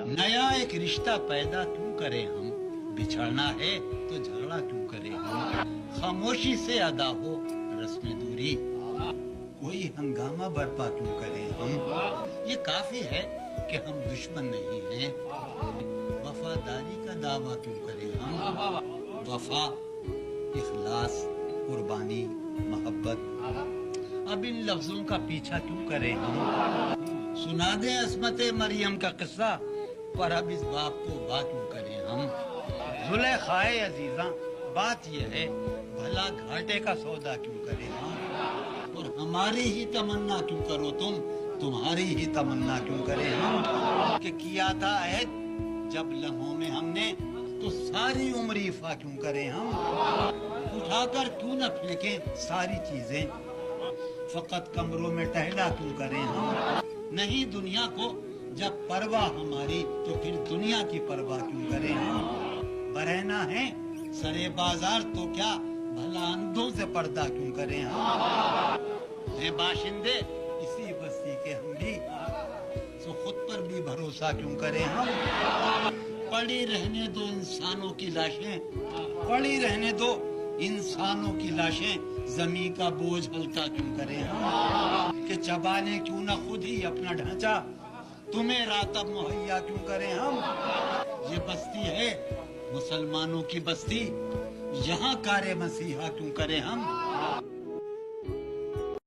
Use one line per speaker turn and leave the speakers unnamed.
नया एक रिश्ता पैदा क्यों करें हम, बिछड़ना है तो झगड़ा क्यों करें हम, खामोशी से अदा हो रस्म दूरी, कोई हंगामा बर्पा क्यों करें हम। ये काफी है कि हम दुश्मन नहीं हैं, वफादारी का दावा क्यों करें हम। वफा, इखलास, कुर्बानी, मोहब्बत, अब इन लफ्जों का पीछा क्यों करें हम। सुना दे अस्मत मरियम का किस्सा, पर अब इस बाप को वाह क्यों करें हम। जुलेखाए अजीजा, बात यह है भला घाटे का सौदा क्यों करें हम। और हमारी ही तमन्ना क्यों करो तुम, तुम्हारी ही तमन्ना क्यों करें हम। कि किया था अहद जब लम्हों में हमने, तो सारी उम्र इफा क्यों करें हम। उठाकर क्यों न फेंकें सारी चीजें, फकत कमरों में टहला क्यों करें हम। नहीं दुनिया को जब परवाह हमारी, तो फिर दुनिया की परवाह क्यों करें हम। बरहना है सरे बाजार तो क्या, भला अंधों से पर्दा क्यों करें हम। हैं बाशिंदे इसी बस्ती के हम भी, तो खुद पर भी भरोसा क्यों करें हम। पड़ी रहने दो इंसानों की लाशें, पड़ी रहने दो इंसानों की लाशें, जमीन का बोझ हल्का क्यों करें हम। कि चबाने क्यों न खुद ही अपना ढांचा, तुम्हें रातब मुहैया क्यों करें हम। ये बस्ती है मुसलमानों की बस्ती, यहाँ कारे मसीहा क्यों करें हम।